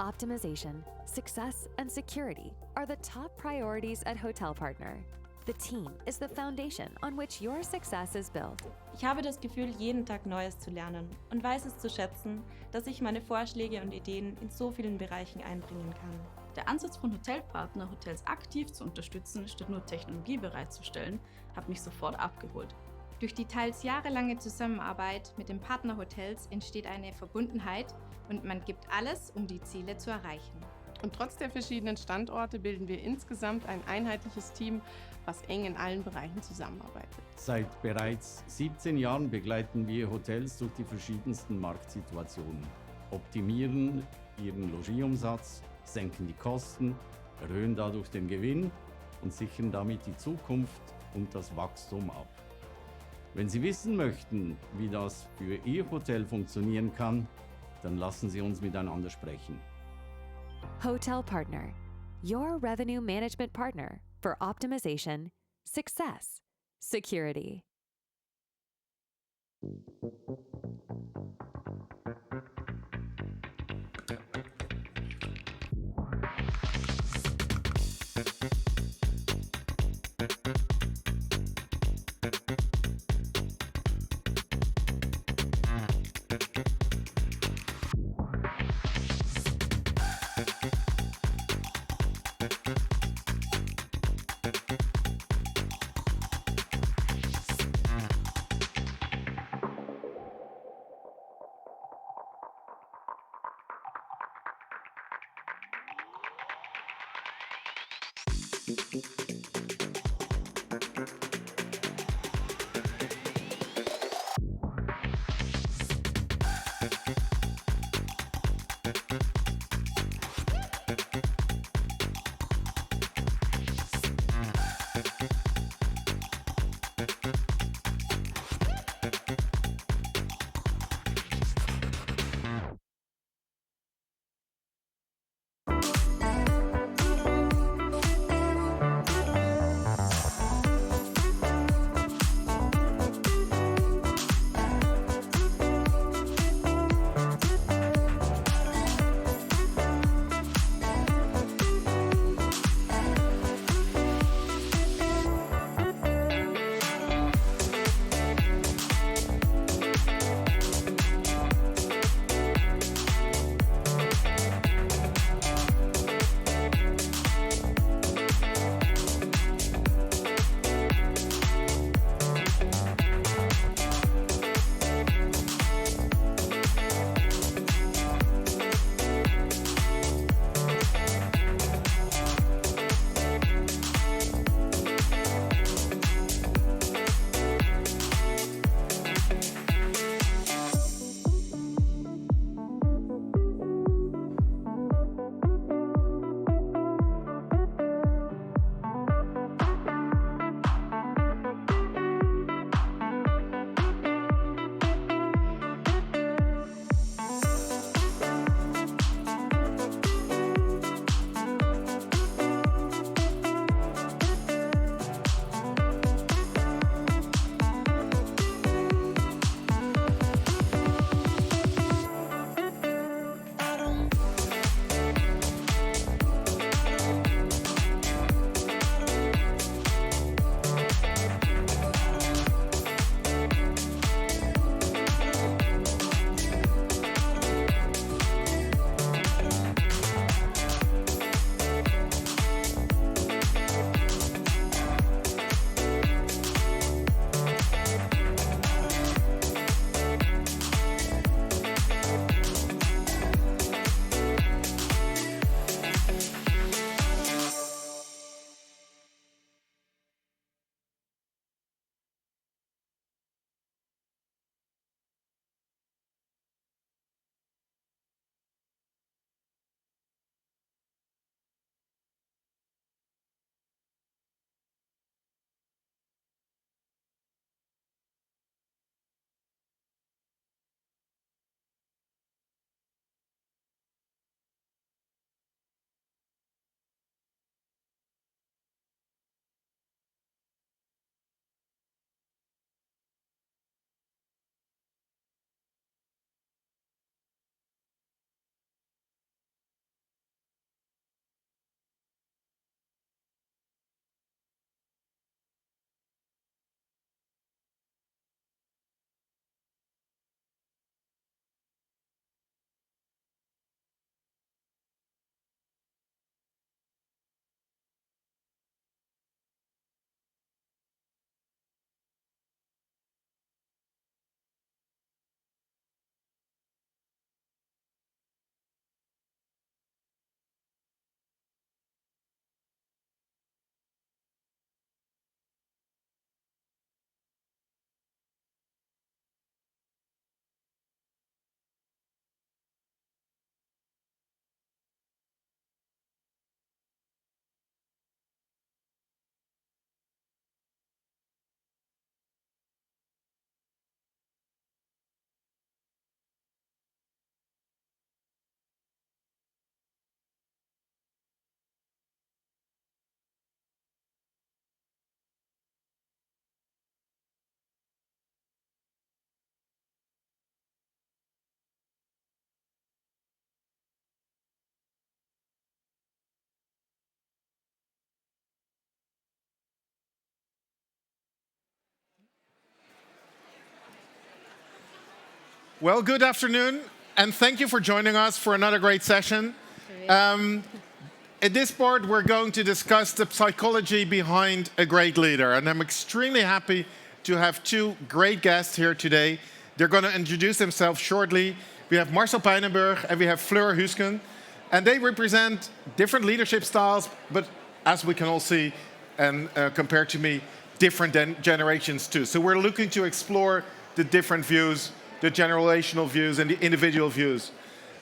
Optimization, success, and security are the top priorities at Hotel Partner. The team is the foundation on which your success is built. Ich habe das Gefühl, jeden Tag Neues zu lernen und weiß es zu schätzen, dass ich meine Vorschläge und Ideen in so vielen Bereichen einbringen kann. Der Ansatz von Hotelpartner, Hotels aktiv zu unterstützen, statt nur Technologie bereitzustellen, hat mich sofort abgeholt. Durch die teils jahrelange Zusammenarbeit mit den Partnerhotels entsteht eine Verbundenheit und man gibt alles, um die Ziele zu erreichen. Und trotz der verschiedenen Standorte bilden wir insgesamt ein einheitliches Team, was eng in allen Bereichen zusammenarbeitet. Seit bereits 17 Jahren begleiten wir Hotels durch die verschiedensten Marktsituationen, optimieren ihren Logierumsatz, senken die Kosten, erhöhen dadurch den Gewinn und sichern damit die Zukunft und das Wachstum ab. Wenn Sie wissen möchten, wie das für Ihr Hotel funktionieren kann, dann lassen Sie uns miteinander sprechen. Hotel Partner, your revenue management partner for optimization, success, security. Well, good afternoon, and thank you for joining us for another great session. At this part, we're going to discuss the psychology behind a great leader, and I'm extremely happy to have two great guests here today. They're going to introduce themselves shortly. We have Marcel Peijnenburg and we have Fleur Husken, and they represent different leadership styles, but as we can all see, and compared to me, different generations too. So we're looking to explore the different views, the generational views and the individual views.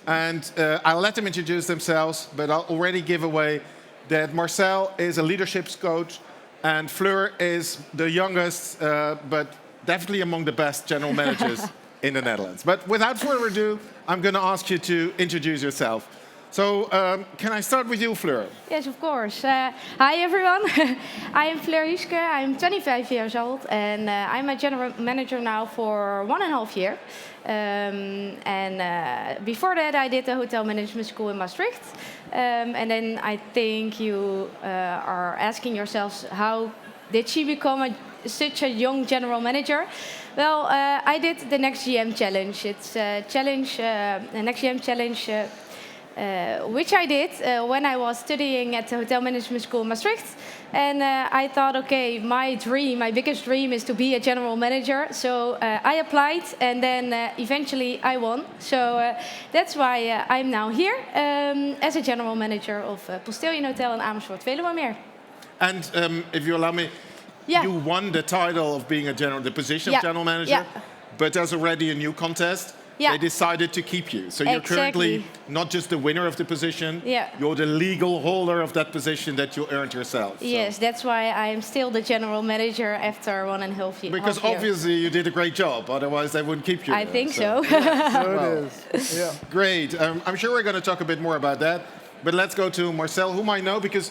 And I'll let them introduce themselves, but I'll already give away that Marcel is a leadership coach and Fleur is the youngest, but definitely among the best general managers in the Netherlands. But without further ado, I'm going to ask you to introduce yourself. So can I start with you, Fleur? Yes, of course. Hi, everyone. I am Fleur Husken. I'm 25 years old, and I'm a general manager now for 1.5 years. Before that, I did the hotel management school in Maastricht. And then I think you are asking yourselves, how did she become such a young general manager? Well, I did the Next GM Challenge. It's a challenge, a Next GM Challenge, which I did when I was studying at the Hotel Management School in Maastricht. And I thought, okay, my biggest dream is to be a general manager. So I applied, and then eventually I won. So that's why I'm now here as a general manager of Postillion Hotel in Amersfoort, Veluwemeer. And if you allow me, you won the title of being the position of general manager, but there's already a new contest. They decided to keep you. So you're currently not just the winner of the position, you're the legal holder of that position that you earned yourself. So. Yes, that's why I'm still the general manager after 1.5 years. Because obviously you did a great job, otherwise they wouldn't keep you. I think so. So it is. Yeah. Great. I'm sure we're going to talk a bit more about that. But let's go to Marcel, whom I know because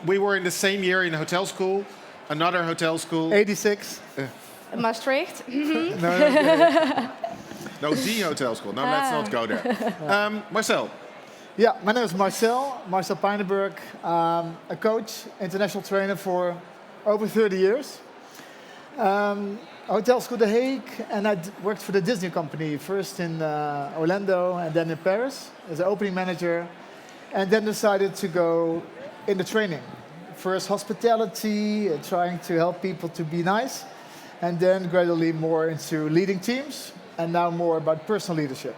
we were in the same year in hotel school, another hotel school. 86. Maastricht. No, the hotel school. No, let's not go there. Marcel. Yeah, my name is Marcel Peijnenburg. A coach, international trainer for over 30 years. Hotel School The Hague, and I worked for the Disney company, first in Orlando and then in Paris as an opening manager, and then decided to go in the training. First hospitality, trying to help people to be nice, and then gradually more into leading teams. And now more about personal leadership.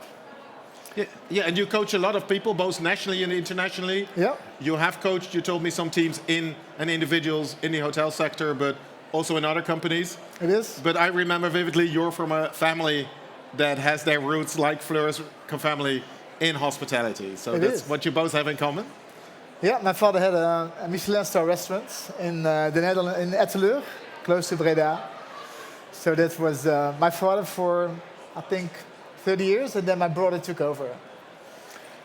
Yeah, and you coach a lot of people, both nationally and internationally. Yeah. You have coached, you told me, some teams and individuals in the hotel sector, but also in other companies. It is. But I remember vividly you're from a family that has their roots, like Fleur's family, in hospitality. So that's what you both have in common. Yeah, my father had a Michelin star restaurant in the Netherlands, in Allegro, close to Breda. So that was my father for, I think, 30 years, and then my brother took over.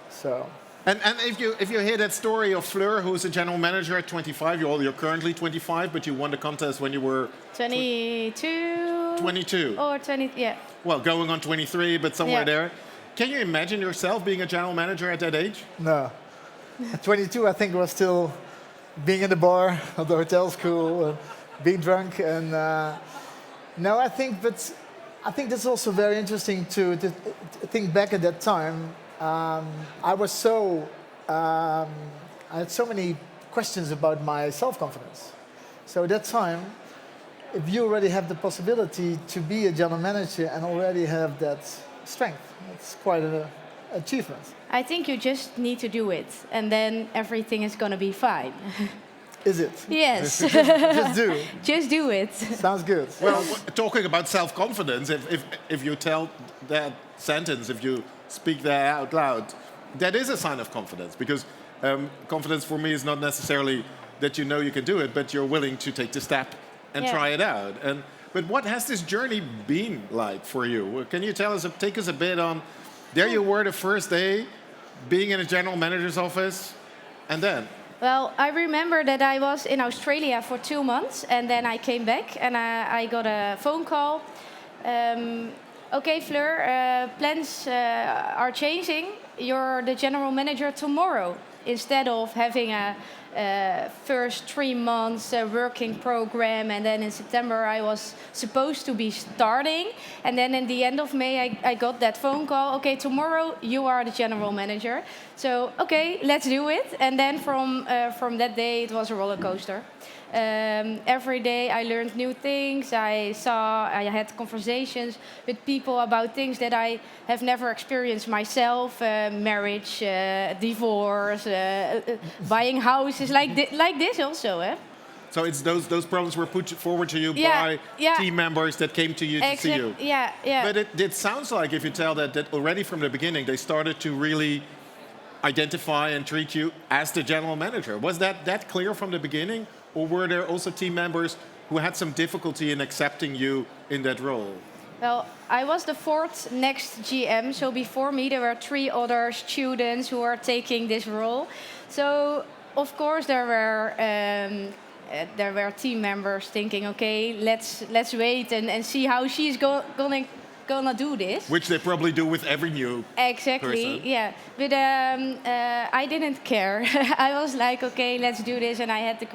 So. And if you hear that story of Fleur, who's a general manager at 25, you're currently 25, but you won the contest when you were 22. 22. Or 20, yeah. Well, going on 23, but somewhere there. Can you imagine yourself being a general manager at that age? No. At 22, I think I was still being in the bar of the hotel school, being drunk, and. No, I think that's also very interesting to think back at that time. I had so many questions about my self-confidence. So at that time, if you already have the possibility to be a general manager and already have that strength, it's quite an achievement. I think you just need to do it, and then everything is going to be fine. Is it? Yes. Just do. Just do it. Sounds good. Well, talking about self-confidence, if you tell that sentence, if you speak that out loud, that is a sign of confidence. Because confidence for me is not necessarily that you know you can do it, but you're willing to take the step and try it out. But what has this journey been like for you? Can you take us a bit on, there you were the first day, being in a general manager's office, and then? Well, I remember that I was in Australia for 2 months, and then I came back, and I got a phone call. Okay, Fleur, plans are changing. You're the general manager tomorrow, instead of having first 3 months working program, and then in September I was supposed to be starting, and then in the end of May I got that phone call. Okay, tomorrow you are the general manager. So okay, let's do it. And then from that day it was a roller coaster. Every day I learned new things. I had conversations with people about things that I have never experienced myself: marriage, divorce, buying houses, like this also. So it's those problems were put forward to you by team members that came to you to see you. Yeah. But it sounds like, if you tell that already from the beginning, they started to really identify and treat you as the general manager. Was that clear from the beginning? Or were there also team members who had some difficulty in accepting you in that role? Well, I was the 4th next GM, so before me there were 3 other students who were taking this role. So of course there were team members thinking, okay, let's wait and see how she's gonna do this. Which they probably do with every new Exactly, person. yeah. But I didn't care. I was like, okay, let's do this, and I had the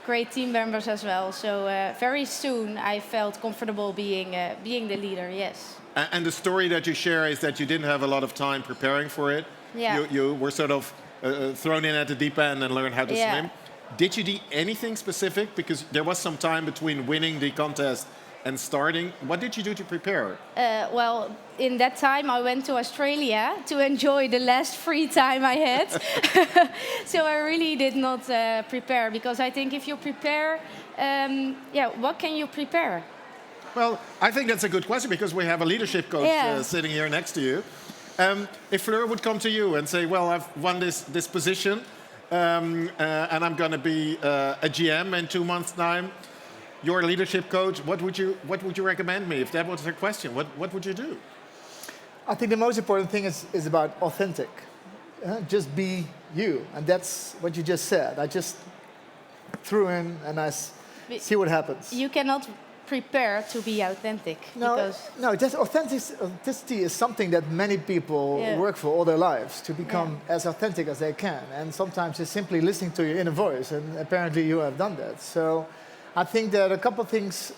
great team members as well. So very soon I felt comfortable being the leader. Yes. And the story that you share is that you didn't have a lot of time preparing for it. Yeah. You were sort of thrown in at the deep end and learned how to swim. Did you do anything specific? Because there was some time between winning the contest and starting. What did you do to prepare? Well, in that time I went to Australia to enjoy the last free time I had. So I really did not prepare, because I think if you prepare, what can you prepare? Well, I think that's a good question, because we have a leadership coach sitting here next to you. If Fleur would come to you and say, well, I've won this position and I'm going to be a GM in 2 months' time, you're a leadership coach, what would you recommend me? If that was the question, what would you do? I think the most important thing is about authentic. Just be you, and that's what you just said. I just threw in and see what happens. You cannot prepare to be authentic. No, just authenticity is something that many people work for all their lives, to become as authentic as they can. And sometimes it's simply listening to your inner voice, and apparently you have done that. So I think there are a couple of things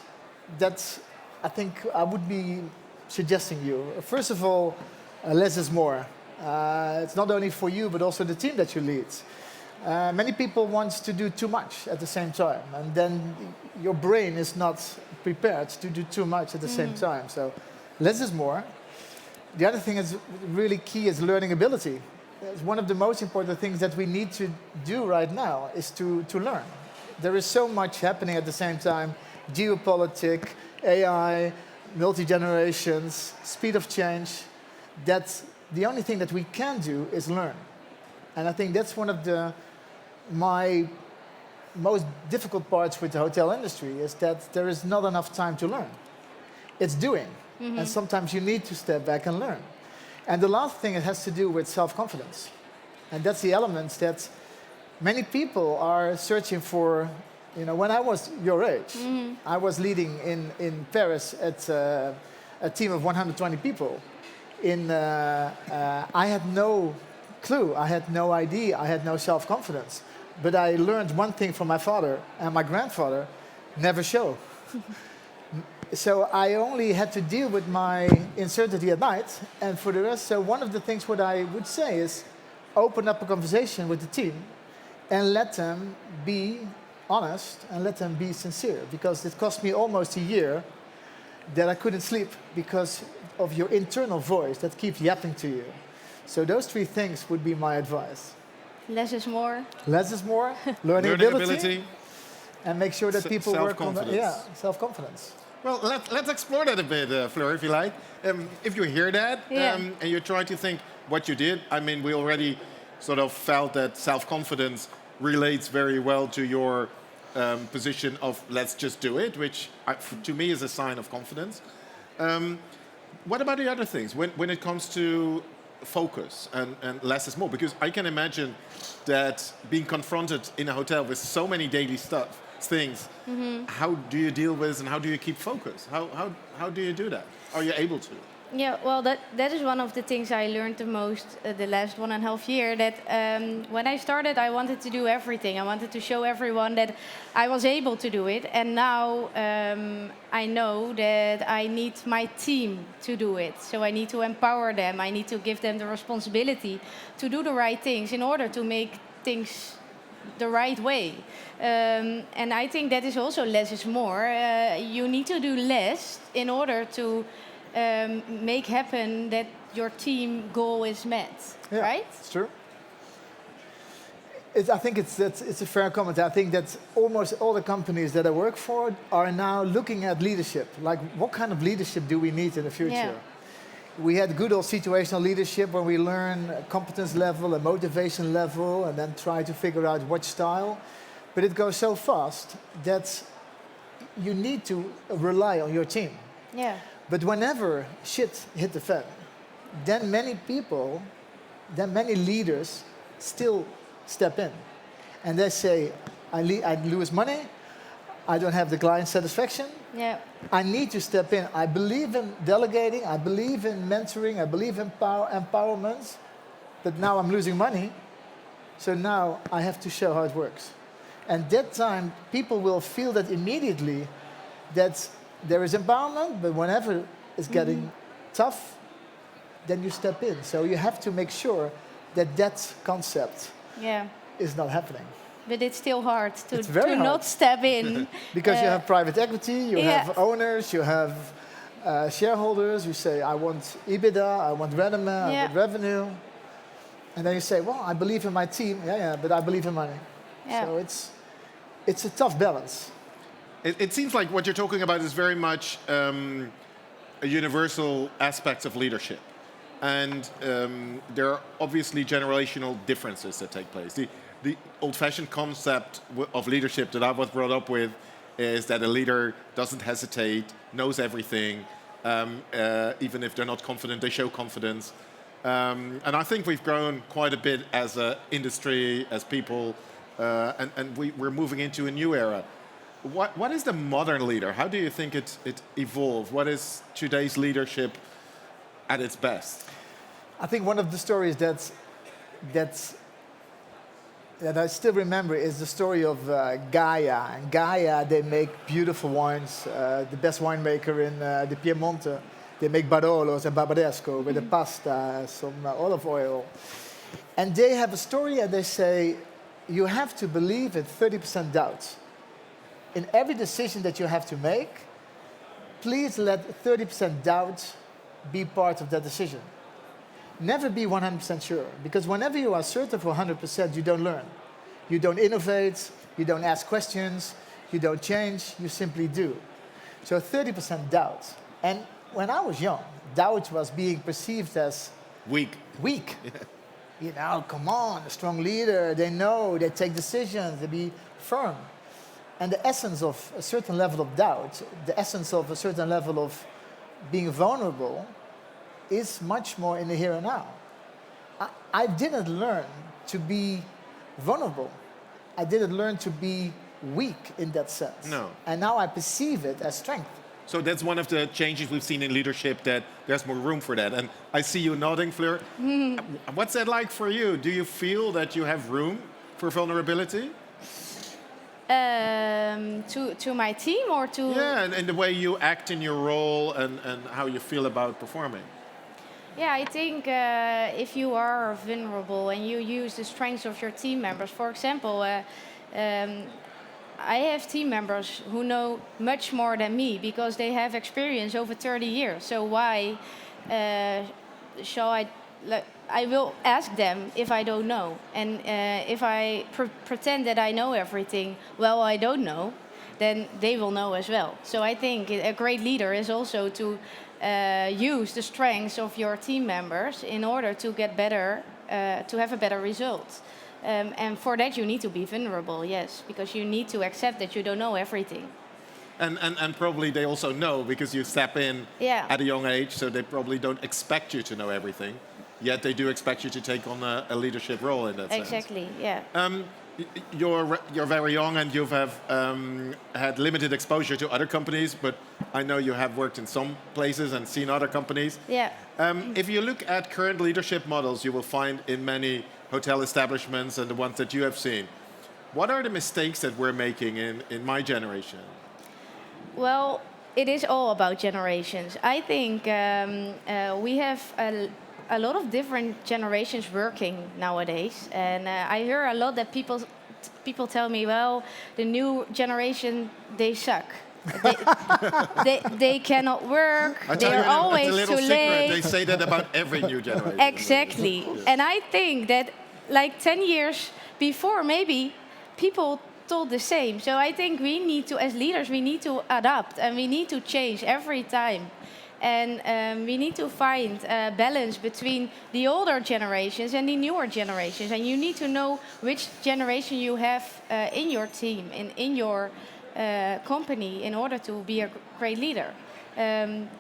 that I think I would be suggesting you. First of all, less is more. It's not only for you, but also the team that you lead. Many people want to do too much at the same time, and then your brain is not prepared to do too much at the same time. So less is more. The other thing is really key is learning ability. It's one of the most important things that we need to do right now is to learn. There is so much happening at the same time: geopolitics, AI, multi-generations, speed of change. That the only thing that we can do is learn. And I think that's one of my most difficult parts with the hotel industry, is that there is not enough time to learn. It's doing. And sometimes you need to step back and learn. And the last thing, it has to do with self-confidence. And that's the elements that many people are searching for. You know, when I was your age, I was leading in Paris at a team of 120 people. I had no clue, I had no idea, I had no self-confidence. But I learned one thing from my father and my grandfather: never show. So I only had to deal with my uncertainty at night, and for the rest, so one of the things what I would say is open up a conversation with the team and let them be honest and let them be sincere, because it cost me almost a year that I couldn't sleep because of your internal voice that keeps yapping to you. So those 3 things would be my advice. Less is more. Less is more. Learning ability. And make sure that people work on self-confidence. Well, let's explore that a bit, Fleur, if you like. If you hear that and you try to think what you did, I mean, we already sort of felt that self-confidence relates very well to your position of let's just do it, which to me is a sign of confidence. What about the other things when it comes to focus and less is more? Because I can imagine that being confronted in a hotel with so many daily things, how do you deal with and how do you keep focus? How do you do that? Are you able to? Yeah, well, that is one of the things I learned the most the last 1.5 year. That when I started, I wanted to do everything. I wanted to show everyone that I was able to do it. And now I know that I need my team to do it. So I need to empower them. I need to give them the responsibility to do the right things in order to make things the right way. And I think that is also less is more. You need to do less in order to make happen that your team goal is met, right? It's true. I think it's a fair comment. I think that almost all the companies that I work for are now looking at leadership. Like, what kind of leadership do we need in the future? Yeah. We had good old situational leadership where we learn a competence level, a motivation level, and then try to figure out what style. But it goes so fast that you need to rely on your team. Yeah. But whenever shit hit the fan, then many leaders still step in. And they say, I lose money, I don't have the client satisfaction, Yeah. I need to step in. I believe in delegating, I believe in mentoring, I believe in empowerment, but now I'm losing money, so now I have to show how it works. And that time, people will feel that immediately, that there is empowerment, but whenever it's getting tough, then you step in. So you have to make sure that that concept is not happening. But it's still hard to hard. not step in. Because you have private equity, you have owners, you have shareholders. You say, I want EBITDA, I want revenue, I want revenue. And then you say, well, I believe in my team. Yeah, but I believe in money. Yeah. So it's a tough balance. It seems like what you're talking about is very much a universal aspect of leadership. And there are obviously generational differences that take place. The old-fashioned concept of leadership that I was brought up with is that a leader doesn't hesitate, knows everything. Even if they're not confident, they show confidence. And I think we've grown quite a bit as an industry, as people, and we're moving into a new era. What is the modern leader? How do you think it evolved? What is today's leadership at its best? I think one of the stories that I still remember is the story of Gaia. And Gaia, they make beautiful wines. The best winemaker in the Piemonte. They make Barolos and Barbaresco with the pasta, some olive oil. And they have a story and they say, you have to believe in 30% doubt. In every decision that you have to make, please let 30% doubt be part of that decision. Never be 100% sure, because whenever you are certain for 100%, you don't learn. You don't innovate, you don't ask questions, you don't change, you simply do. So 30% doubt. And when I was young, doubt was being perceived as weak. Yeah. You know, come on, a strong leader, they know, they take decisions, they be firm. And the essence of a certain level of doubt, the essence of a certain level of being vulnerable, is much more in the here and now. I didn't learn to be vulnerable. I didn't learn to be weak in that sense. No. And now I perceive it as strength. So that's one of the changes we've seen in leadership, that there's more room for that. And I see you nodding, Fleur. What's that like for you? Do you feel that you have room for vulnerability? To my team or to... Yeah, and the way you act in your role and how you feel about performing. Yeah, I think if you are vulnerable and you use the strengths of your team members, for example, I have team members who know much more than me because they have experience over 30 years. So why shall I... I will ask them if I don't know. And if I pretend that I know everything, well, I don't know, then they will know as well. So I think a great leader is also to use the strengths of your team members in order to get better, to have a better result. And for that, you need to be vulnerable, yes, because you need to accept that you don't know everything. And probably they also know because you step in at a young age, so they probably don't expect you to know everything. yet they do expect you to take on a leadership role in that sense. Exactly, yeah. You're very young and you have had limited exposure to other companies, but I know you have worked in some places and seen other companies. Yeah. If you look at current leadership models you will find in many hotel establishments and the ones that you have seen, what are the mistakes that we're making in my generation? Well, it is all about generations. I think we have a lot of different generations working nowadays, and I hear a lot that people tell me, well, the new generation, they suck. They cannot work. They are always too late. They say that about every new generation. Exactly. Yes. And I think that like 10 years before, maybe people told the same. So I think we need to, as leaders, we need to adapt and we need to change every time. And we need to find a balance between the older generations and the newer generations. And you need to know which generation you have in your team and in your company in order to be a great leader.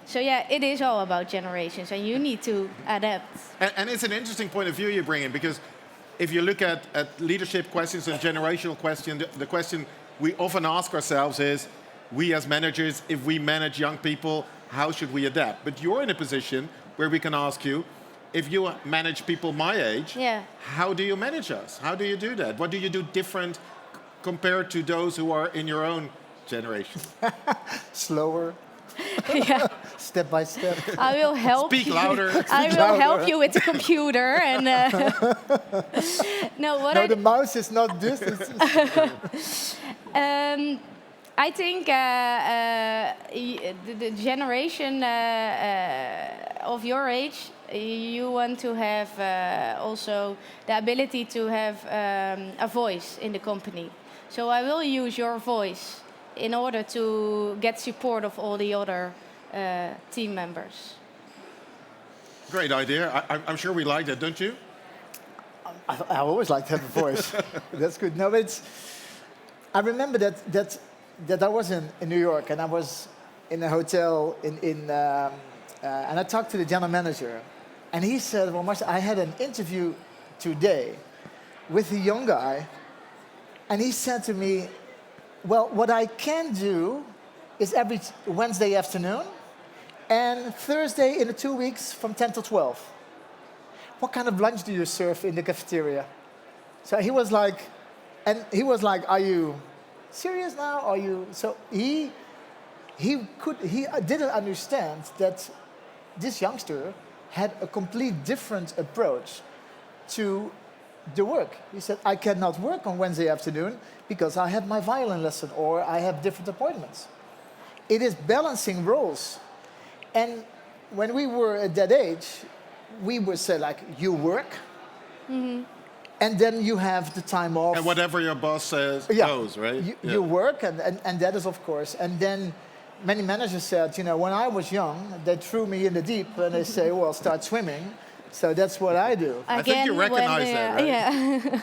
So yeah, it is all about generations, and you need to adapt. And it's an interesting point of view you bring in, because if you look at leadership questions and generational questions, the question we often ask ourselves is, we as managers, if we manage young people, how should we adapt? But you're in a position where we can ask you, if you manage people my age, how do you manage us? How do you do that? What do you do different compared to those who are in your own generation? Slower. Yeah. Step by step. I will help Speak you. louder. I will help you with the computer and no, the mouse is not this. I think the generation of your age, you want to have also the ability to have a voice in the company. So I will use your voice in order to get support of all the other team members. Great idea. I'm sure we like that, don't you? I always like to have a voice. That's good. No, but I remember that I was in New York and I was in a hotel and I talked to the general manager, and he said, well, Marcel, I had an interview today with a young guy, and he said to me, well, what I can do is every Wednesday afternoon and Thursday in the 2 weeks from 10 to 12. What kind of lunch do you serve in the cafeteria? So he was like, are you serious now? Are you? So he didn't understand that this youngster had a complete different approach to the work. He said, I cannot work on Wednesday afternoon because I have my violin lesson or I have different appointments. It is balancing roles. And when we were at that age, we would say, like, you work, and then you have the time off. And whatever your boss says goes, right? You work, and that is, of course. And then many managers said, you know, when I was young, they threw me in the deep, and they say, well, start swimming. So that's what I do. I think you recognize that, right?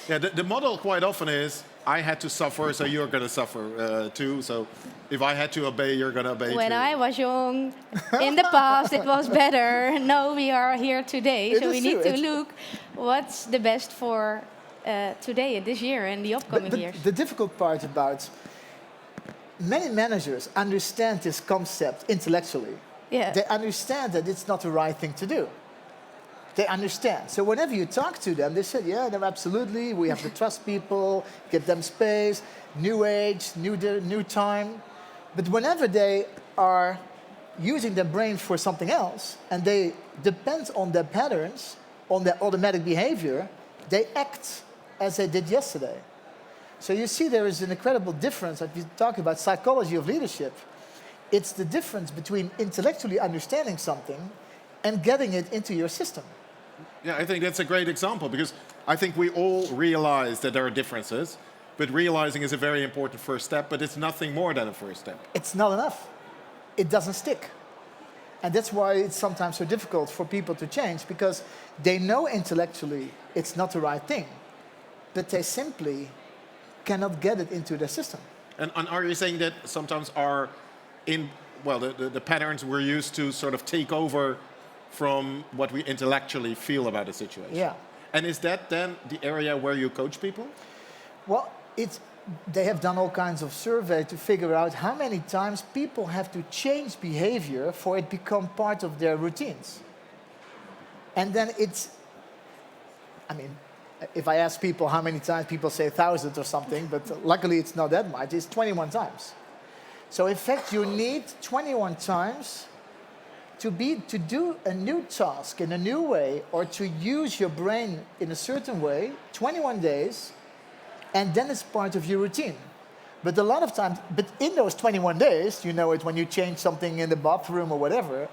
Yeah. The model quite often is, I had to suffer, so you're going to suffer too. So if I had to obey, you're going to obey When too. I was young, in the past, it was better. Now we are here today, so we need to look what's the best for today and this year and the upcoming years. The difficult part about many managers understand this concept intellectually. Yeah. They understand that it's not the right thing to do. They understand. So whenever you talk to them, they say, yeah, no, absolutely. We have to trust people, give them space, new age, new time. But whenever they are using their brain for something else, and they depend on their patterns, on their automatic behavior, they act as they did yesterday. So you see there is an incredible difference. If you talk about psychology of leadership, it's the difference between intellectually understanding something and getting it into your system. Yeah, I think that's a great example, because I think we all realize that there are differences, but realizing is a very important first step, but it's nothing more than a first step. It's not enough. It doesn't stick. And that's why it's sometimes so difficult for people to change, because they know intellectually it's not the right thing, but they simply cannot get it into their system. And are you saying that sometimes the patterns we're used to sort of take over from what we intellectually feel about a situation. Yeah. And is that then the area where you coach people? Well, they have done all kinds of survey to figure out how many times people have to change behavior for it become part of their routines. And then if I ask people how many times, people say thousands or something, but luckily it's not that much, it's 21 times. So in fact, you need 21 times to do a new task in a new way, or to use your brain in a certain way, 21 days, and then it's part of your routine. But a lot of times, in those 21 days, you know it when you change something in the bathroom or whatever,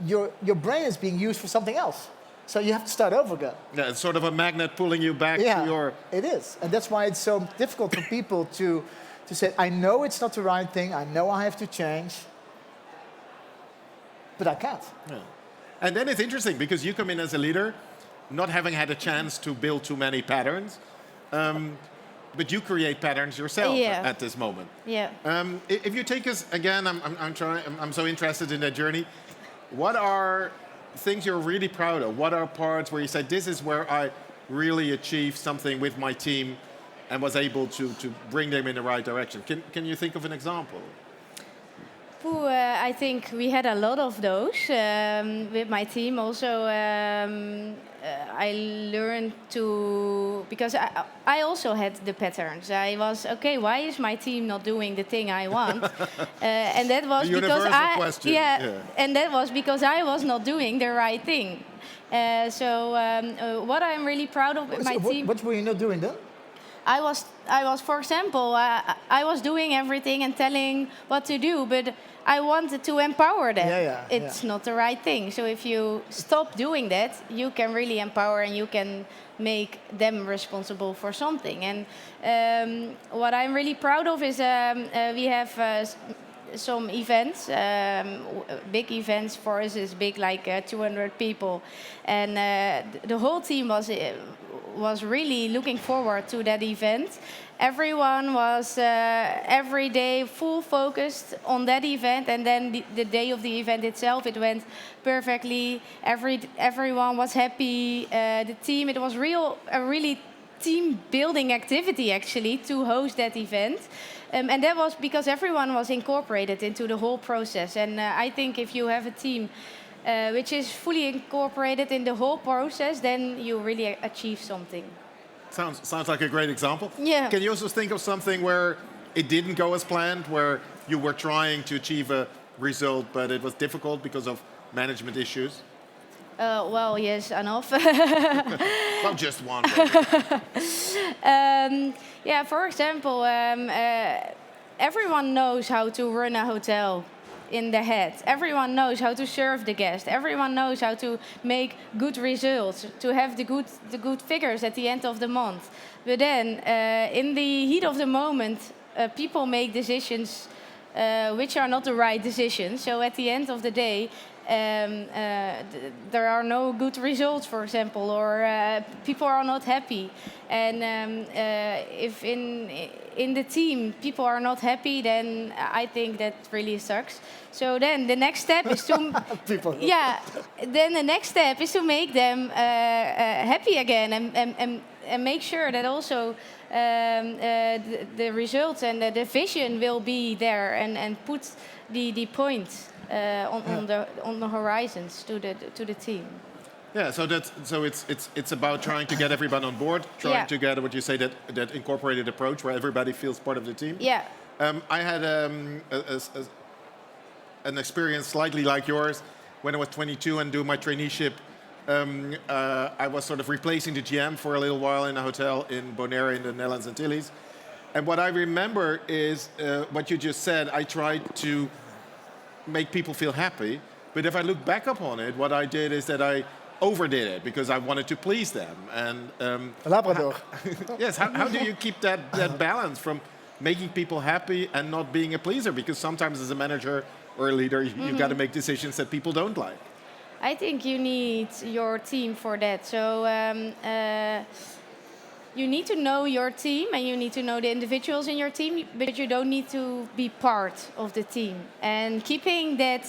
your brain is being used for something else. So you have to start over again. Yeah, it's sort of a magnet pulling you back to your... It is. And that's why it's so difficult for people to say, I know it's not the right thing, I know I have to change, but I can't. Yeah. And then it's interesting because you come in as a leader, not having had a chance to build too many patterns, but you create patterns yourself at this moment. Yeah. If you take us again, I'm so interested in that journey. What are things you're really proud of? What are parts where you say, this is where I really achieved something with my team and was able to bring them in the right direction? Can you think of an example? I think we had a lot of those with my team. Also, I learned to, because I also had the patterns. I was, okay, why is my team not doing the thing I want? And that was because and that was because I was not doing the right thing. What I'm really proud of with my team. What were you not doing then? I was, for example, I was doing everything and telling what to do, but I wanted to empower them. It's not the right thing. So if you stop doing that, you can really empower and you can make them responsible for something. And what I'm really proud of is we have some events, big events. For us is big, like 200 people, and the whole team was really looking forward to that event. Everyone was every day full focused on that event, and then the day of the event itself, it went perfectly. Everyone was happy. The team, it was a really team building activity actually to host that event. And that was because everyone was incorporated into the whole process. And I think if you have a team which is fully incorporated in the whole process, then you really achieve something. Sounds like a great example. Yeah. Can you also think of something where it didn't go as planned, where you were trying to achieve a result, but it was difficult because of management issues? Well, yes, enough. Well, just one. For example, everyone knows how to run a hotel in the head. Everyone knows how to serve the guest. Everyone knows how to make good results, to have the good figures at the end of the month. But then, in the heat of the moment, people make decisions which are not the right decisions. So at the end of the day, there are no good results, for example, or people are not happy. And if in the team people are not happy, then I think that really sucks. So then the next step is to then the next step is to make them happy again, and make sure that also the results and the vision will be there, and put the points on the horizons to the team. Yeah, so it's about trying to get everyone on board, trying to get what you say, that incorporated approach where everybody feels part of the team. Yeah. I had an experience slightly like yours when I was 22 and doing my traineeship. I was sort of replacing the GM for a little while in a hotel in Bonaire in the Netherlands Antilles. And what I remember is what you just said. I tried to make people feel happy, but if I look back upon it, what I did is that I overdid it because I wanted to please them. And Labrador. Yes. How do you keep that balance from making people happy and not being a pleaser? Because sometimes as a manager or a leader, you've got to make decisions that people don't like. I think you need your team for that. So you need to know your team and you need to know the individuals in your team, but you don't need to be part of the team. And keeping that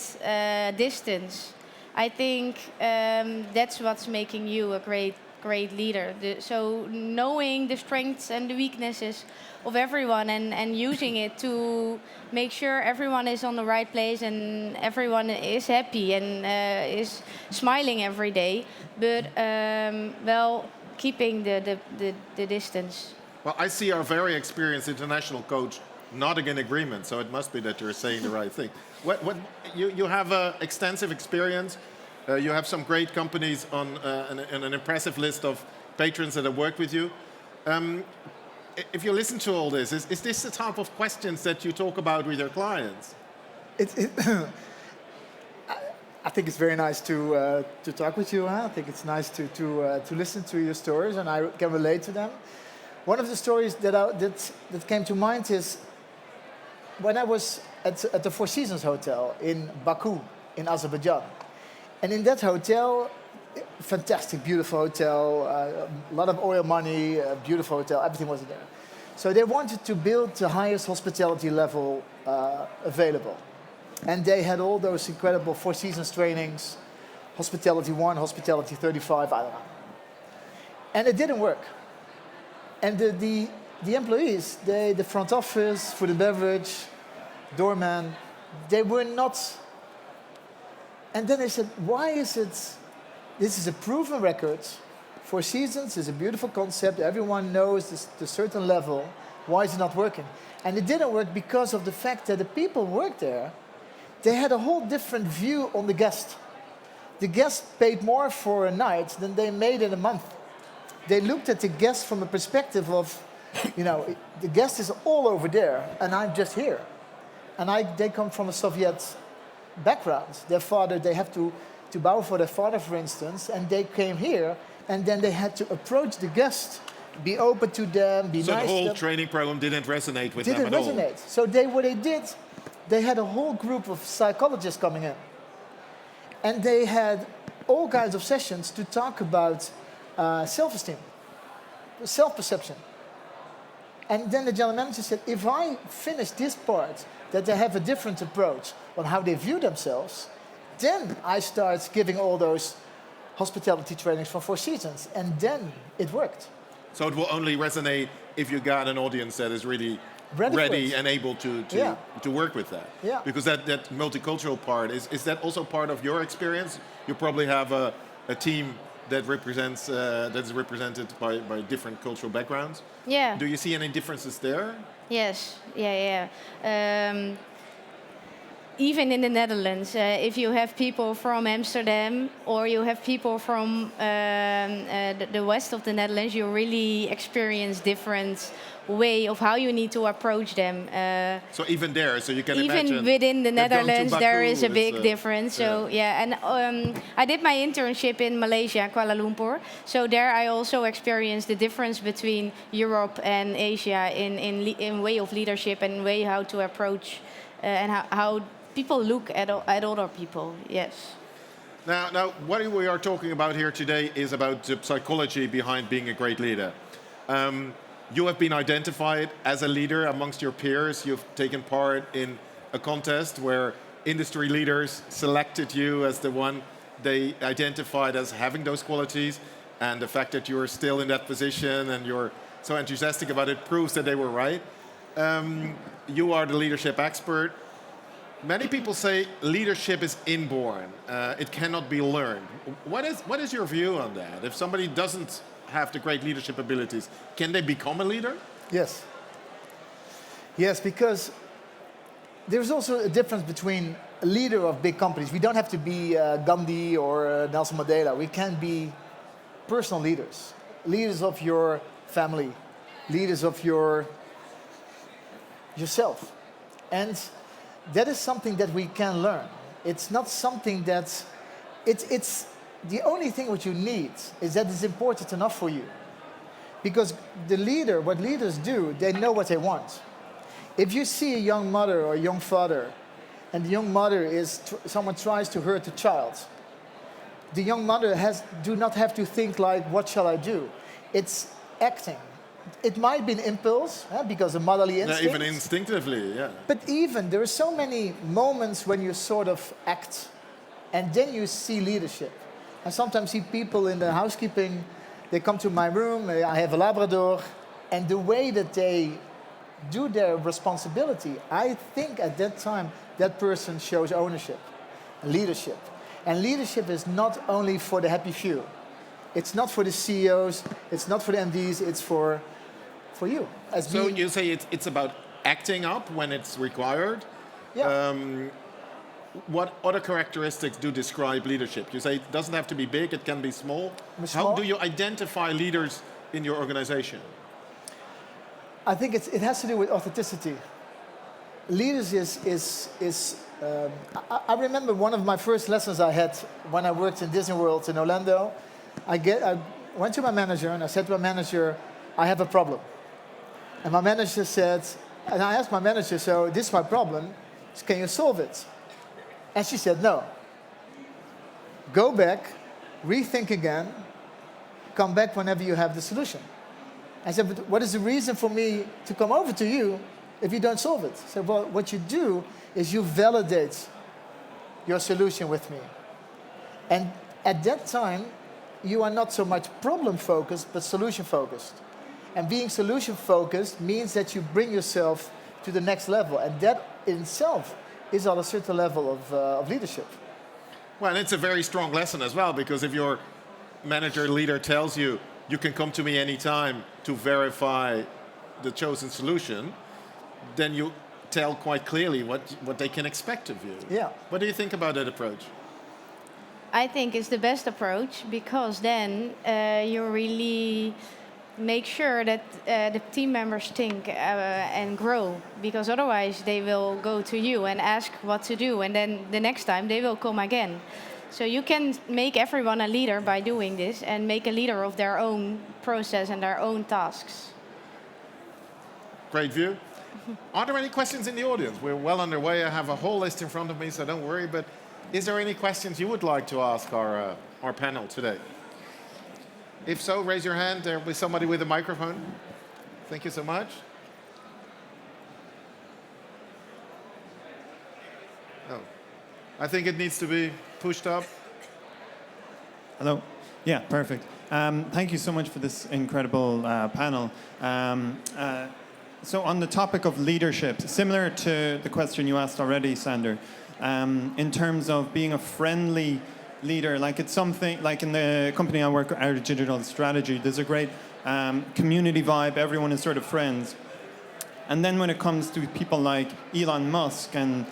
distance I think that's what's making you a great leader. So knowing the strengths and the weaknesses of everyone and using it to make sure everyone is on the right place and everyone is happy and is smiling every day, but keeping the distance. Well, I see our very experienced international coach nodding in agreement, so it must be that you're saying the right thing. You have extensive experience. You have some great companies on an impressive list of patrons that have worked with you. If you listen to all this, is this the type of questions that you talk about with your clients? I think it's very nice to talk with you. Huh? I think it's nice to listen to your stories, and I can relate to them. One of the stories that came to mind is when I was at the Four Seasons Hotel in Baku, in Azerbaijan. And in that hotel, fantastic, beautiful hotel, a lot of oil money, beautiful hotel, everything was there. So they wanted to build the highest hospitality level available. And they had all those incredible Four Seasons trainings, Hospitality 1, Hospitality 35, I don't know. And it didn't work. And the employees, the front office, food and beverage, doorman, they were not. And then they said, why is it, this is a proven record, Four Seasons is a beautiful concept, everyone knows this, the certain level, why is it not working? And it didn't work because of the fact that the people who worked there, they had a whole different view on the guest. The guest paid more for a night than they made in a month. They looked at the guest from a perspective of, the guest is all over there, and I'm just here. And they come from a Soviet background. Their father, they have to bow for their father, for instance, and they came here, and then they had to approach the guest, be open to them, be nice to them. So the whole training program didn't resonate with them at all? Didn't resonate. So what they did, they had a whole group of psychologists coming in. And they had all kinds of sessions to talk about self-esteem, self-perception. And then the general manager said, if I finish this part, that they have a different approach on how they view themselves, then I start giving all those hospitality trainings for Four Seasons. And then it worked. So it will only resonate if you got an audience that is really ready and able to work with that. Yeah. Because that multicultural part, is that also part of your experience? You probably have a team that represents that is represented by different cultural backgrounds. Yeah. Do you see any differences there? Yes. Yeah. Even in the Netherlands, if you have people from Amsterdam or you have people from the west of the Netherlands, you really experience different way of how you need to approach them. So even there, so you can imagine. Even within the Netherlands, there is a big difference. So and I did my internship in Malaysia, Kuala Lumpur. So there I also experienced the difference between Europe and Asia in way of leadership and way how to approach and how people look at other people. Yes. Now, what we are talking about here today is about the psychology behind being a great leader. You have been identified as a leader amongst your peers. You've taken part in a contest where industry leaders selected you as the one they identified as having those qualities. And the fact that you're still in that position and you're so enthusiastic about it proves that they were right. You are the leadership expert. Many people say leadership is inborn. It cannot be learned. What is your view on that? If somebody doesn't have the great leadership abilities, can they become a leader? Yes. Yes, because there's also a difference between a leader of big companies. We don't have to be Gandhi or Nelson Mandela. We can be personal leaders. Leaders of your family. Leaders of yourself. And that is something that we can learn. It's not something that... It's the only thing what you need is that it's important enough for you. Because the leader, what leaders do, they know what they want. If you see a young mother or a young father, and the young mother is, someone tries to hurt the child, the young mother do not have to think like, what shall I do? It's acting. It might be an impulse, because of motherly instinct. Even instinctively, yeah. But even, there are so many moments when you sort of act And then you see leadership. I sometimes see people in the housekeeping, they come to my room, I have a Labrador, and the way that they do their responsibility, I think at that time that person shows ownership, leadership. And leadership is not only for the happy few. It's not for the CEOs, it's not for the MDs, it's for you. So you say it's about acting up when it's required. Yeah. What other characteristics do describe leadership? You say it doesn't have to be big, it can be small. How do you identify leaders in your organization? I think it has to do with authenticity. Leaders I remember one of my first lessons I had when I worked in Disney World in Orlando. I went to my manager and I said to my manager, I have a problem. And my manager said, and I asked my manager, so this is my problem, can you solve it? And she said, no. Go back, rethink again, come back whenever you have the solution. I said, but what is the reason for me to come over to you if you don't solve it? I said, well, what you do is you validate your solution with me. And at that time, you are not so much problem-focused, but solution-focused. And being solution-focused means that you bring yourself to the next level. And that in itself is on a certain level of leadership. Well, and it's a very strong lesson as well, because if your manager leader tells you, you can come to me anytime to verify the chosen solution, then you tell quite clearly what they can expect of you. Yeah. What do you think about that approach? I think it's the best approach because then you really make sure that the team members think and grow, because otherwise they will go to you and ask what to do, and then the next time they will come again. So you can make everyone a leader by doing this and make a leader of their own process and their own tasks. Great view. Are there any questions in the audience? We're well underway. I have a whole list in front of me, so don't worry. But is there any questions you would like to ask our panel today? If so, raise your hand. There will be somebody with a microphone. Thank you so much. Oh, I think it needs to be pushed up. Hello. Yeah, perfect. Thank you so much for this incredible panel. So on the topic of leadership, similar to the question you asked already, Sander, in terms of being a friendly leader, like it's something like in the company I work, our digital strategy, there's a great community vibe. Everyone is sort of friends. And then when it comes to people like Elon Musk and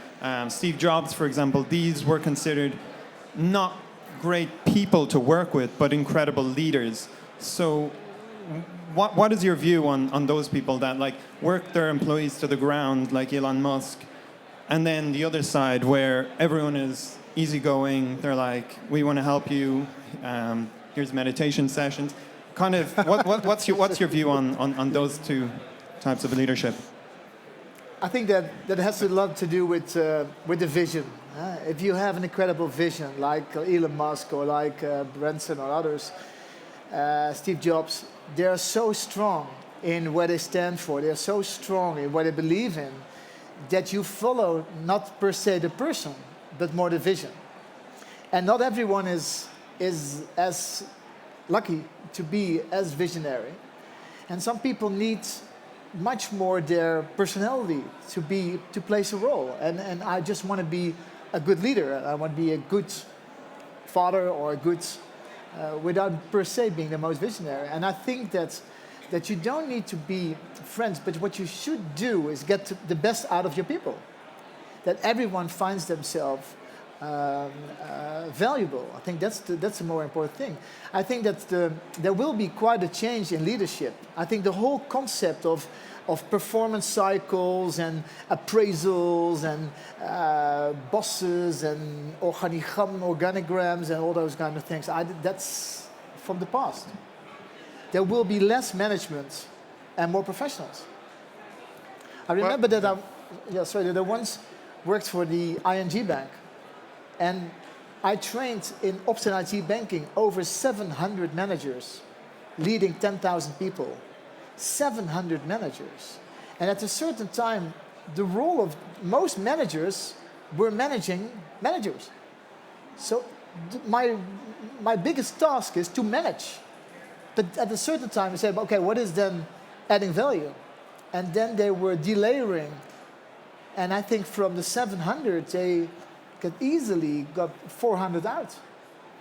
Steve Jobs, for example, these were considered not great people to work with, but incredible leaders. So what is your view on those people that like work their employees to the ground, like Elon Musk, and then the other side where everyone is easygoing, they're like, we want to help you, here's meditation sessions. Kind of, what's your view on those two types of leadership? I think that has a lot to do with the vision. If you have an incredible vision, like Elon Musk or like Branson or others, Steve Jobs, they are so strong in what they stand for. They are so strong in what they believe in that you follow not per se the person, but more the vision. And not everyone is as lucky to be as visionary. And some people need much more their personality to play a role. And I just want to be a good leader. I want to be a good father or a good, without per se being the most visionary. And I think that you don't need to be friends, but what you should do is get the best out of your people. That everyone finds themselves valuable. I think that's the more important thing. I think that there will be quite a change in leadership. I think the whole concept of performance cycles and appraisals and bosses and organograms and all those kind of things, that's from the past. There will be less management and more professionals. I remember that I once worked for the ING Bank, and I trained in ops and IT banking over 700 managers, leading 10,000 people. 700 managers. And at a certain time, the role of most managers were managing managers. So my biggest task is to manage. But at a certain time, you say, okay, what is then adding value? And then they were delayering. And I think from the 700, they could easily got 400 out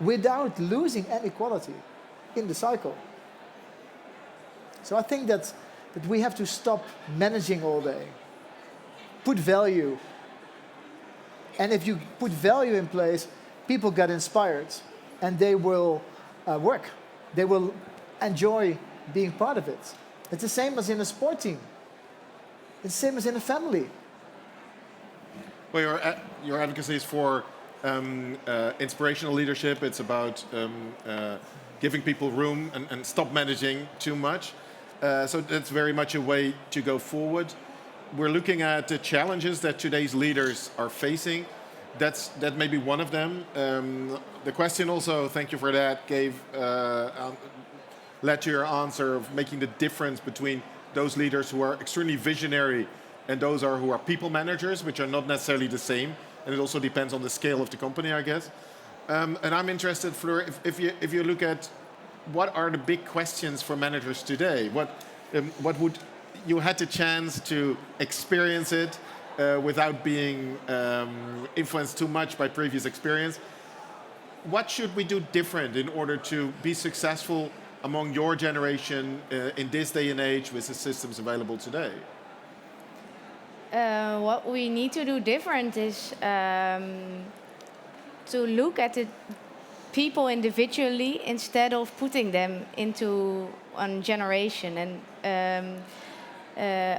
without losing any quality in the cycle. So I think that we have to stop managing all day. Put value. And if you put value in place, people get inspired and they will work. They will enjoy being part of it. It's the same as in a sport team. It's the same as in a family. Well, your advocacy is for inspirational leadership. It's about giving people room and stop managing too much. So that's very much a way to go forward. We're looking at the challenges that today's leaders are facing. That may be one of them. The question also, thank you for that, led to your answer of making the difference between those leaders who are extremely visionary and those who are people managers, which are not necessarily the same. And it also depends on the scale of the company, I guess. And I'm interested, Fleur, if you look at what are the big questions for managers today? What would you had the chance to experience it without being influenced too much by previous experience? What should we do different in order to be successful among your generation in this day and age with the systems available today? What we need to do different is to look at the people individually instead of putting them into one generation. And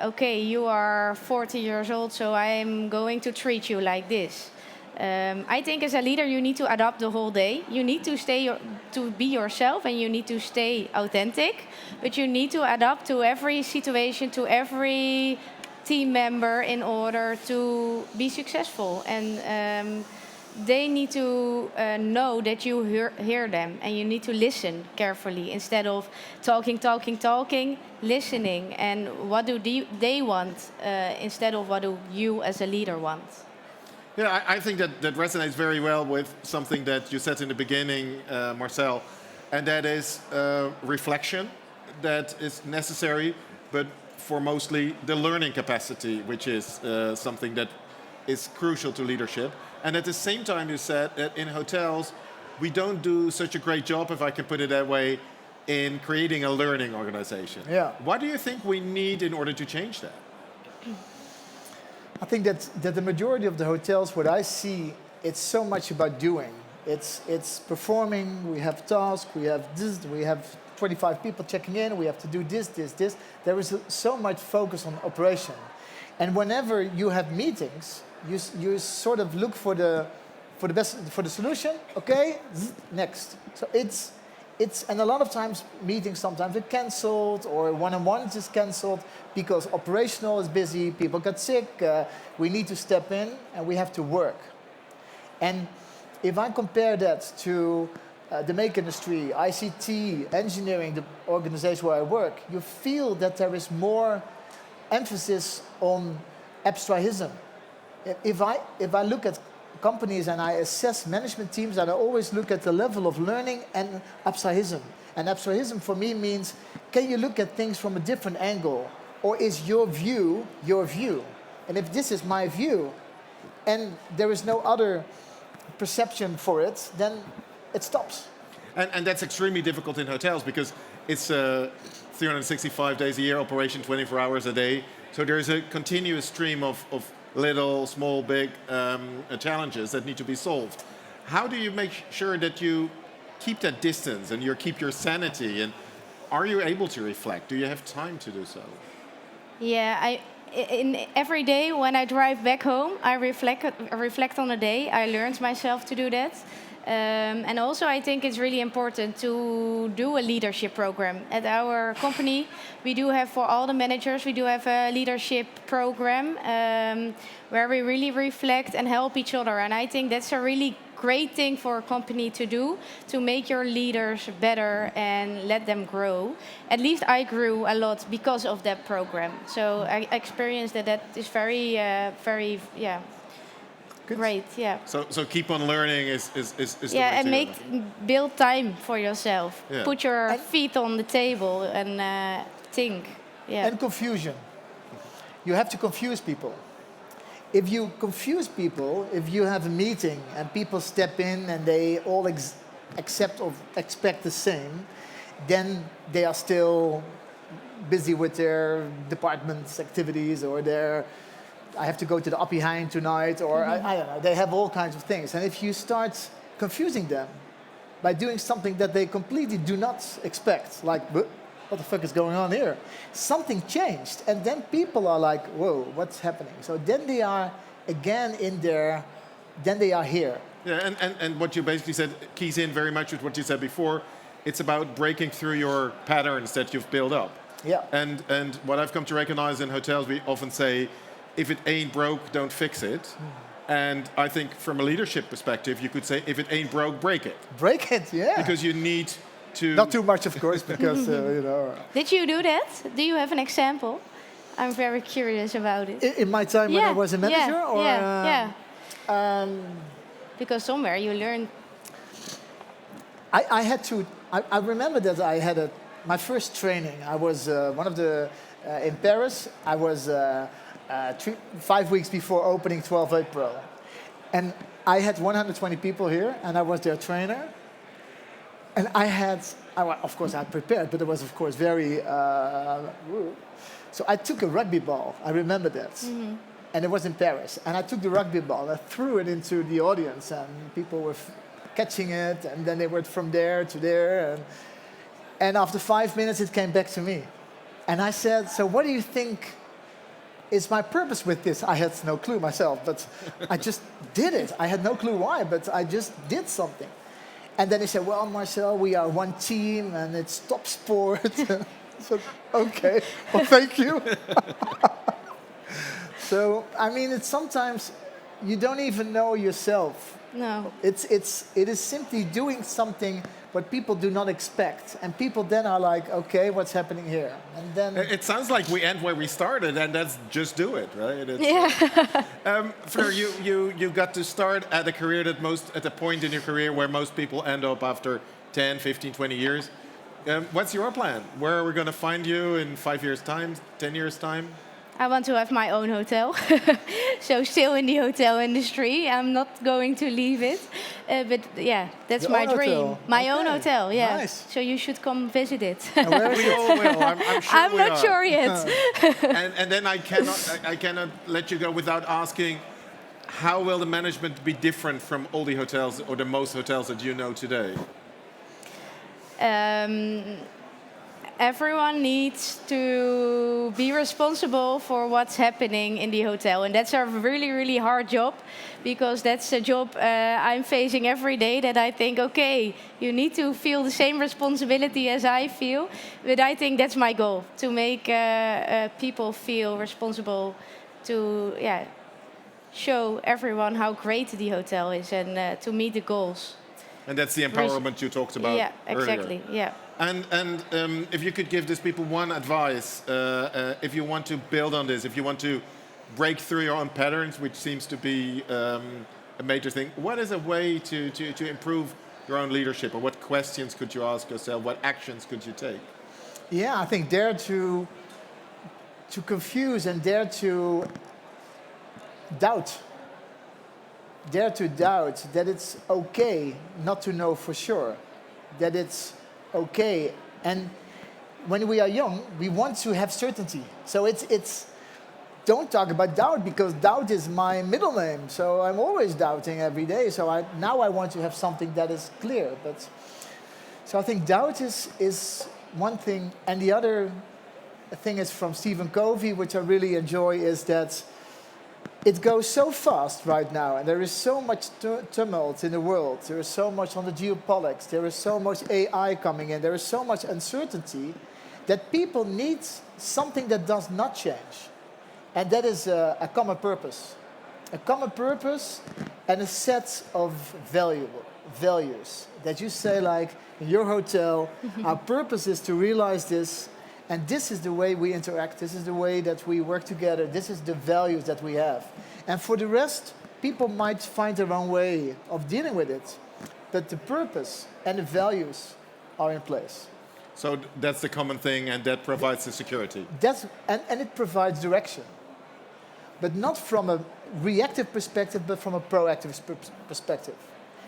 okay, you are 40 years old, so I am going to treat you like this. I think as a leader, you need to adapt the whole day. You need to to be yourself, and you need to stay authentic. But you need to adapt to every situation, to every team member, in order to be successful. And they need to know that you hear them, and you need to listen carefully instead of talking, listening. And what do they want instead of what do you as a leader want? Yeah, I think that resonates very well with something that you said in the beginning, Marcel, and that is reflection that is necessary, but for mostly the learning capacity, which is something that is crucial to leadership. And at the same time, you said that in hotels, we don't do such a great job, if I can put it that way, in creating a learning organization. Yeah. What do you think we need in order to change that? I think that the majority of the hotels, what I see, it's so much about doing. It's performing, we have tasks, we have this, we have 25 people checking in, we have to do this. There is so much focus on operation. And whenever you have meetings, you sort of look for the solution. Okay, next. So it's and a lot of times meetings sometimes are cancelled or one-on-ones is cancelled because operational is busy, people got sick, we need to step in and we have to work. And if I compare that to the make industry, ICT, engineering, the organization where I work, you feel that there is more emphasis on abstrahism. If I look at companies and I assess management teams, and I always look at the level of learning and abstrahism. And abstrahism for me means, can you look at things from a different angle? Or is your view your view? And if this is my view, and there is no other perception for it, then it stops. And that's extremely difficult in hotels because it's 365 days a year, operation 24 hours a day. So there's a continuous stream of little, small, big challenges that need to be solved. How do you make sure that you keep that distance and you keep your sanity? And are you able to reflect? Do you have time to do so? Yeah, every day when I drive back home, I reflect on the day. I learned myself to do that. And also I think it's really important to do a leadership program. At our company, we do have, for all the managers, we do have a leadership program where we really reflect and help each other. And I think that's a really great thing for a company to do, to make your leaders better and let them grow. At least I grew a lot because of that program. So I experienced that is very great. Yeah. So keep on learning is the way Yeah, and to build time for yourself. Yeah. Put your feet on the table and think. Yeah. And confusion. You have to confuse people. If you confuse people, if you have a meeting and people step in and they all accept or expect the same, then they are still busy with their department's activities or their, I have to go to the Appie Heijn tonight, or I don't know, they have all kinds of things. And if you start confusing them by doing something that they completely do not expect, like, what the fuck is going on here? Something changed. And then people are like, whoa, what's happening? So then they are again in there, then they are here. Yeah, and what you basically said keys in very much with what you said before. It's about breaking through your patterns that you've built up. Yeah. And what I've come to recognize in hotels, we often say, if it ain't broke, don't fix it. And I think from a leadership perspective, you could say, if it ain't broke, break it. Break it, yeah. Because you need to... Not too much, of course, because, you know... Did you do that? Do you have an example? I'm very curious about it. In my time when I was a manager? Because somewhere you learn... I had to... I remember that I had my first training. I was one of the... in Paris, I was 5 weeks before opening 12 April. And I had 120 people here, and I was their trainer. And of course, I had prepared, but it was, of course, very... So I took a rugby ball. I remember that. And it was in Paris. And I took the rugby ball, I threw it into the audience, and people were catching it, and then they went from there to there. And after 5 minutes, it came back to me. And I said, so what do you think is my purpose with this? I had no clue myself, but I just did it. I had no clue why, but I just did something. And then he said, well, Marcel, we are one team, and it's top sport. So, okay, well, thank you. So, I mean, it's sometimes you don't even know yourself. No. It is simply doing something what people do not expect. And people then are like, okay, what's happening here? And then... It sounds like we end where we started, and that's just do it, right? Fleur, you got to start at a career at a point in your career where most people end up after 10, 15, 20 years. What's your plan? Where are we going to find you in 5 years' time, 10 years' time? I want to have my own hotel. So still in the hotel industry. I'm not going to leave it. But yeah, that's my dream. Hotel. My own hotel, yeah. Nice. So you should come visit it. We all will. I'm sure I'm not sure yet. And then I cannot let you go without asking, how will the management be different from all the hotels or the most hotels that you know today? Everyone needs to be responsible for what's happening in the hotel. And that's a really, really hard job, because that's a job I'm facing every day, that I think, okay, you need to feel the same responsibility as I feel. But I think that's my goal, to make people feel responsible, to show everyone how great the hotel is, and to meet the goals. And that's the empowerment you talked about earlier. Exactly, yeah. And if you could give these people one advice, if you want to build on this, if you want to break through your own patterns, which seems to be a major thing, what is a way to improve your own leadership? Or what questions could you ask yourself? What actions could you take? Yeah, I think dare to confuse and dare to doubt. Dare to doubt that it's okay not to know for sure, that it's okay. And when we are young, we want to have certainty. So it's don't talk about doubt, because doubt is my middle name. So I'm always doubting every day. So now I want to have something that is clear. So I think doubt is one thing. And the other thing is from Stephen Covey, which I really enjoy, is that it goes so fast right now, and there is so much tumult in the world. There is so much on the geopolitics. There is so much AI coming in. There is so much uncertainty that people need something that does not change. And that is a common purpose. A common purpose and a set of values that you say, like, in your hotel, our purpose is to realize this. And this is the way we interact. This is the way that we work together. This is the values that we have. And for the rest, people might find their own way of dealing with it, but the purpose and the values are in place. So that's the common thing, and that provides the security. And it provides direction, but not from a reactive perspective, but from a proactive perspective.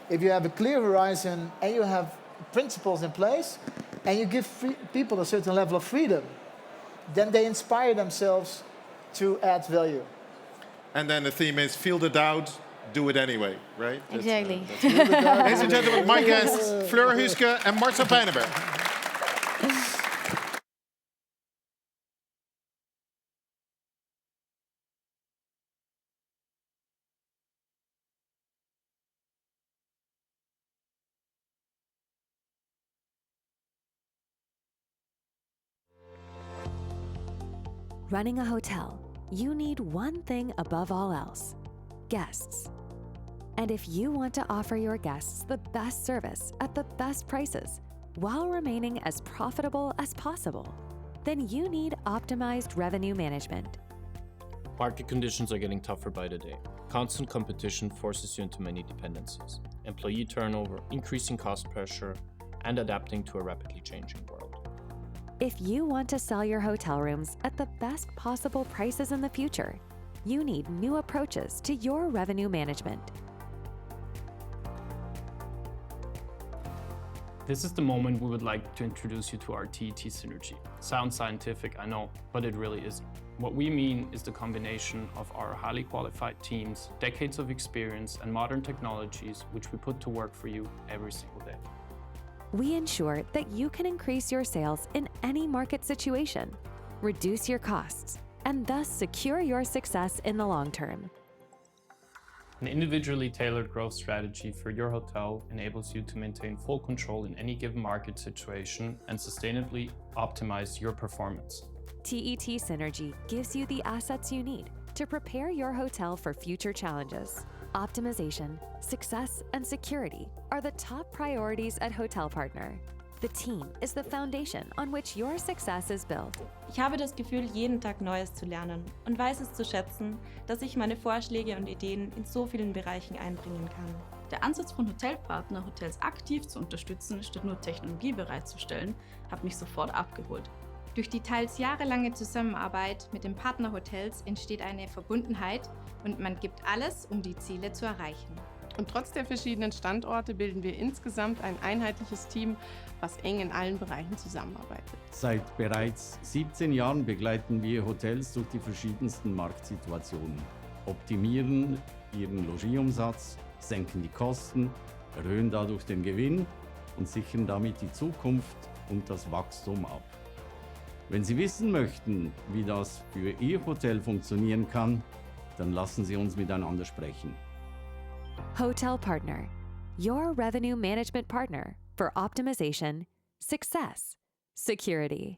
If you have a clear horizon and you have principles in place, and you give people a certain level of freedom, then they inspire themselves to add value. And then the theme is feel the doubt, do it anyway, right? Exactly. Ladies and gentlemen, my guests, Fleur, Husken and Marcel Peijnenburg. Running a hotel, you need one thing above all else: guests. And if you want to offer your guests the best service at the best prices while remaining as profitable as possible, then you need optimized revenue management. Market conditions are getting tougher by the day. Constant competition forces you into many dependencies: employee turnover, increasing cost pressure, and adapting to a rapidly changing world. If you want to sell your hotel rooms at the best possible prices in the future, you need new approaches to your revenue management. This is the moment we would like to introduce you to our TET synergy. Sounds scientific, I know, but it really isn't. What we mean is the combination of our highly qualified teams, decades of experience, and modern technologies which we put to work for you every single day. We ensure that you can increase your sales in any market situation, reduce your costs, and thus secure your success in the long term. An individually tailored growth strategy for your hotel enables you to maintain full control in any given market situation and sustainably optimize your performance. TET Synergy gives you the assets you need to prepare your hotel for future challenges. Optimization, success, and security are the top priorities at Hotel Partner. The team is the foundation on which your success is built. Ich habe das Gefühl, jeden Tag Neues zu lernen und weiß es zu schätzen, dass ich meine Vorschläge und Ideen in so vielen Bereichen einbringen kann. Der Ansatz von Hotelpartner, Hotels aktiv zu unterstützen, statt nur Technologie bereitzustellen, hat mich sofort abgeholt. Durch die teils jahrelange Zusammenarbeit mit den Partnerhotels entsteht eine Verbundenheit und man gibt alles, um die Ziele zu erreichen. Und trotz der verschiedenen Standorte bilden wir insgesamt ein einheitliches Team, was eng in allen Bereichen zusammenarbeitet. Seit bereits 17 Jahren begleiten wir Hotels durch die verschiedensten Marktsituationen, optimieren ihren Logierumsatz, senken die Kosten, erhöhen dadurch den Gewinn und sichern damit die Zukunft und das Wachstum ab. Wenn Sie wissen möchten, wie das für Ihr Hotel funktionieren kann, dann lassen Sie uns miteinander sprechen. Hotel Partner, your revenue management partner for optimization, success, security.